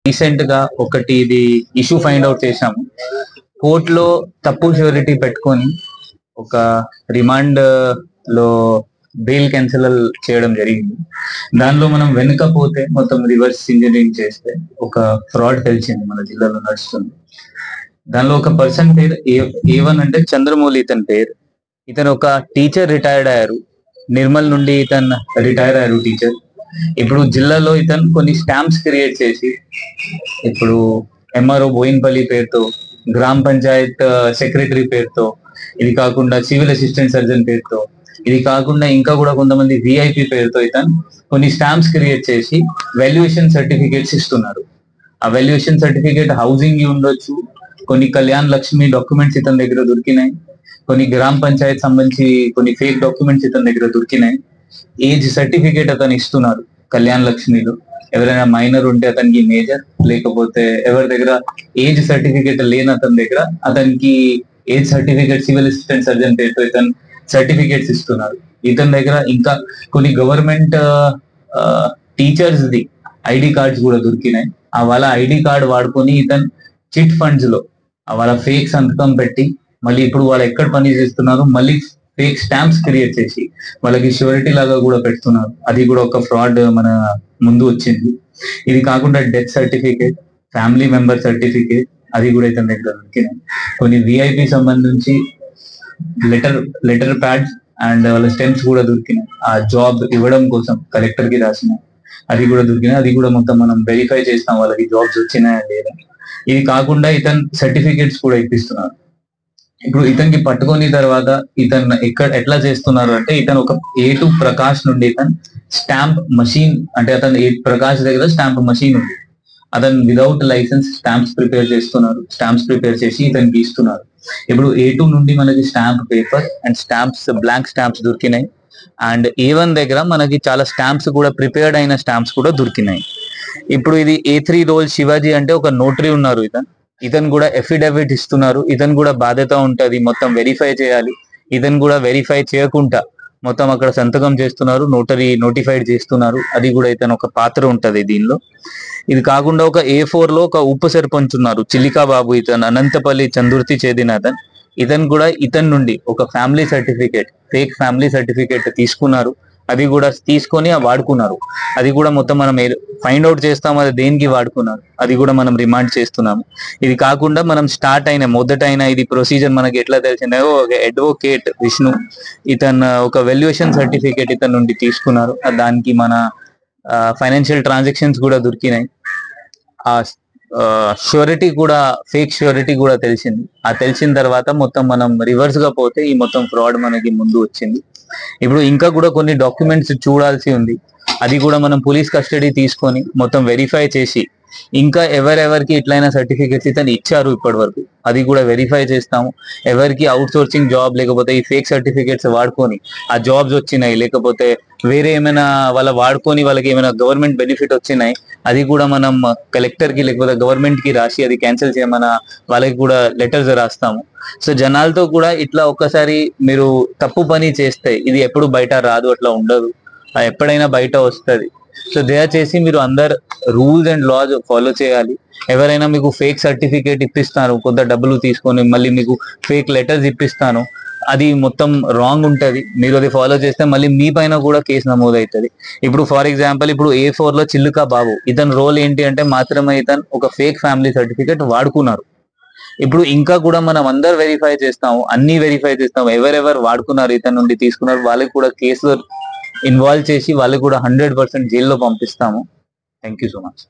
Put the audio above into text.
Recent గా ఒకటి ఇది ఇష్యూ ఫైండ్ అవుట్ చేశాము. కోర్టులో తప్పు ష్యూరిటీ పెట్టుకొని ఒక రిమాండ్ లో బెయిల్ క్యాన్సిల్ చేయడం జరిగింది. దానిలో మనం వెనుకపోతే మొత్తం రివర్స్ ఇంజనీరింగ్ చేస్తే ఒక ఫ్రాడ్ తెలిసింది మన జిల్లాలో నడుస్తుంది. దానిలో ఒక పర్సన్ పేరు A1 అంటే చంద్రమౌళి ఇతని పేరు. ఇతను ఒక టీచర్ రిటైర్డ్ అయ్యారు. నిర్మల్ నుండి ఇతను రిటైర్ అయ్యారు టీచర్. ఇప్పుడు జిల్లాలో ఇతను కొన్ని స్టాంప్స్ క్రియేట్ చేసి ఇప్పుడు ఎంఆర్ఓ బోయిన్పల్లి పేరుతో, గ్రామ పంచాయత్ సెక్రటరీ పేరుతో, ఇది కాకుండా సివిల్ అసిస్టెంట్ సర్జన్ పేరుతో, ఇది కాకుండా ఇంకా కూడా కొంతమంది విఐపి పేరుతో ఇతను కొన్ని స్టాంప్స్ క్రియేట్ చేసి వాల్యుయేషన్ సర్టిఫికేట్స్ ఇస్తున్నారు. ఆ వాల్యుయేషన్ సర్టిఫికేట్ హౌసింగ్ ఉండొచ్చు, కొన్ని కళ్యాణ్ లక్ష్మి డాక్యుమెంట్స్ ఇతని దగ్గర దొరికినాయి, కొన్ని గ్రామ పంచాయత్ సంబంధించి కొన్ని ఫేక్ డాక్యుమెంట్స్ ఇతని దగ్గర దొరికినాయి. ఏజ్ సర్టిఫికేట్ అతను ఇస్తున్నారు కళ్యాణ్ లక్ష్మిలో. ఎవరైనా మైనర్ ఉంటే అతనికి మేజర్, లేకపోతే ఎవరి దగ్గర ఏజ్ సర్టిఫికేట్ లేని అతని దగ్గర అతనికి age certificate civil assistant surgeon పేరుతో ఇతను సర్టిఫికేట్స్ ఇస్తున్నారు. ఇతని దగ్గర ఇంకా కొన్ని government teachers the ID cards కూడా దొరికినాయి. ఆ వాళ్ళ ఐడి కార్డ్ వాడుకొని ఇతను చిట్ ఫండ్స్ లో వాళ్ళ ఫేక్ సంతకం పెట్టి మళ్ళీ ఇప్పుడు వాళ్ళు ఎక్కడ పని చేస్తున్నారు మళ్ళీ ఫేక్ స్టాంప్స్ క్రియేట్ చేసి వాళ్ళకి ష్యూరిటీ లాగా కూడా పెడుతున్నారు. అది కూడా ఒక ఫ్రాడ్ మన ముందు వచ్చింది. ఇది కాకుండా death certificate, family member certificate అది కూడా ఇతని దగ్గర దొరికినాయి. కొన్ని విఐపి సంబంధించి లెటర్ ప్యాడ్స్ అండ్ వాళ్ళ స్టెమ్స్ కూడా దొరికినాయి. ఆ జాబ్ ఇవ్వడం కోసం కలెక్టర్ కి రాసినాయి, అది కూడా దొరికినాయి. అది కూడా మొత్తం మనం వెరిఫై చేస్తాం వాళ్ళకి జాబ్స్ వచ్చినాయా లేదా. ఇది కాకుండా ఇతను సర్టిఫికేట్స్ కూడా ఇప్పిస్తున్నారు. ఇప్పుడు ఇతనికి పట్టుకొని తర్వాత ఇతను ఎట్లా చేస్తున్నారు అంటే ఇతను ఒక A2 ప్రకాష్ నుండి ఇతను స్టాంప్ మషిన్ అంటే అతను ప్రకాష్ దగ్గర స్టాంప్ మషిన్ ఉంది. అతను విదౌట్ లైసెన్స్ స్టాంప్స్ ప్రిపేర్ చేస్తున్నారు. స్టాంప్స్ ప్రిపేర్ చేసి ఇతనికి ఇస్తున్నారు. ఇప్పుడు A2 నుండి మనకి stamp paper and stamps blank stamps దొరికినాయి. అండ్ A1 దగ్గర మనకి చాలా స్టాంప్స్ కూడా ప్రిపేర్డ్ అయిన స్టాంప్స్ కూడా దొరికినాయి. ఇప్పుడు ఇది A3 రోల్ శివాజీ అంటే ఒక నోటరీ ఉన్నారు. ఇతను కూడా ఎఫిడవిట్ ఇస్తున్నారు. ఇతను కూడా బాధ్యత ఉంటది, మొత్తం వెరిఫై చేయాలి. ఇతను కూడా వెరిఫై చేయకుండా మొత్తం అక్కడ సంతకం చేస్తున్నారు, నోటరీ నోటిఫైడ్ చేస్తున్నారు. అది కూడా ఇతను ఒక పాత్ర ఉంటది దీనిలో. ఇది కాకుండా ఒక A4 లో ఒక ఉప సర్పంచ్ ఉన్నారు చిల్లికా బాబు. ఇతను అనంతపల్లి చందుర్తి చెందిన అతను. ఇతను కూడా ఇతని నుండి ఒక family certificate, fake family certificate తీసుకున్నారు. అది కూడా తీసుకొని వాడుకున్నారు. అది కూడా మొత్తం మనం ఫైండ్ అవుట్ చేస్తాం అది దేనికి వాడుకున్నారు, అది కూడా మనం రిమాండ్ చేస్తున్నాము. ఇది కాకుండా మనం స్టార్ట్ అయిన మొదటైన ఇది ప్రొసీజర్ మనకి ఎట్లా తెలిసిందో ఒక అడ్వకేట్ విష్ణు ఇతను ఒక వాల్యుయేషన్ సర్టిఫికేట్ ఇతని నుండి తీసుకున్నారు. దానికి మన ఫైనాన్షియల్ ట్రాన్సాక్షన్స్ కూడా దొరికినాయి. ఆ ష్యూరిటీ కూడా ఫేక్ ష్యూరిటీ కూడా తెలిసింది. ఆ తెలిసిన తర్వాత మొత్తం మనం రివర్స్ గా పోతే ఈ మొత్తం ఫ్రాడ్ మనకి ముందు వచ్చింది. ఇప్పుడు ఇంకా కూడా కొన్ని డాక్యుమెంట్స్ చూడాల్సి ఉంది. అది కూడా మనం పోలీస్ కస్టడీ తీసుకొని మొత్తం వెరిఫై చేసి ఇంకా ఎవరెవరికి ఇట్లయినా సర్టిఫికేట్స్ ఇతను ఇచ్చారు ఇప్పటి వరకు అది కూడా వెరిఫై చేస్తాము. ఎవరికి అవుట్ సోర్సింగ్ జాబ్ లేకపోతే ఈ ఫేక్ సర్టిఫికేట్స్ వాడుకొని ఆ జాబ్స్ వచ్చినాయి, లేకపోతే వేరే ఏమైనా వాళ్ళ వాడుకొని వాళ్ళకి ఏమైనా గవర్నమెంట్ బెనిఫిట్ వచ్చినాయి, అది కూడా మనం కలెక్టర్ కి లేకపోతే గవర్నమెంట్ కి రాసి అది క్యాన్సిల్ చేయమని వాళ్ళకి కూడా లెటర్స్ రాస్తాము. సో జనాలతో కూడా ఇట్లా ఒక్కసారి మీరు తప్పు పని చేస్తే ఇది ఎప్పుడు బయట రాదు, అట్లా ఉండదు, ఎప్పుడైనా బయట వస్తుంది. సో దయచేసి మీరు అందరు రూల్స్ అండ్ లాస్ ఫాలో చేయాలి. ఎవరైనా మీకు ఫేక్ సర్టిఫికేట్ ఇప్పిస్తాను కొంత డబ్బులు తీసుకొని మళ్ళీ మీకు ఫేక్ లెటర్స్ ఇప్పిస్తాను, అది మొత్తం రాంగ్ ఉంటది. మీరు అది ఫాలో చేస్తే మళ్ళీ మీ పైన కూడా కేసు నమోదు అవుతుంది. ఇప్పుడు ఫర్ ఎగ్జాంపుల్ ఇప్పుడు A4 లో చిల్లుకా బాబు ఇతని రోల్ ఏంటి అంటే మాత్రమే ఇతను ఒక ఫేక్ ఫ్యామిలీ సర్టిఫికేట్ వాడుకున్నారు. ఇప్పుడు ఇంకా కూడా మనం అందరు వెరిఫై చేస్తాము, అన్ని వెరిఫై చేస్తాము. ఎవరెవరు వాడుకున్నారు ఇతని నుండి తీసుకున్నారు వాళ్ళకి కూడా కేసులో ఇన్వాల్వ్ చేసి వాళ్ళకి కూడా 100% జైల్లో పంపిస్తాము. Thank you so much.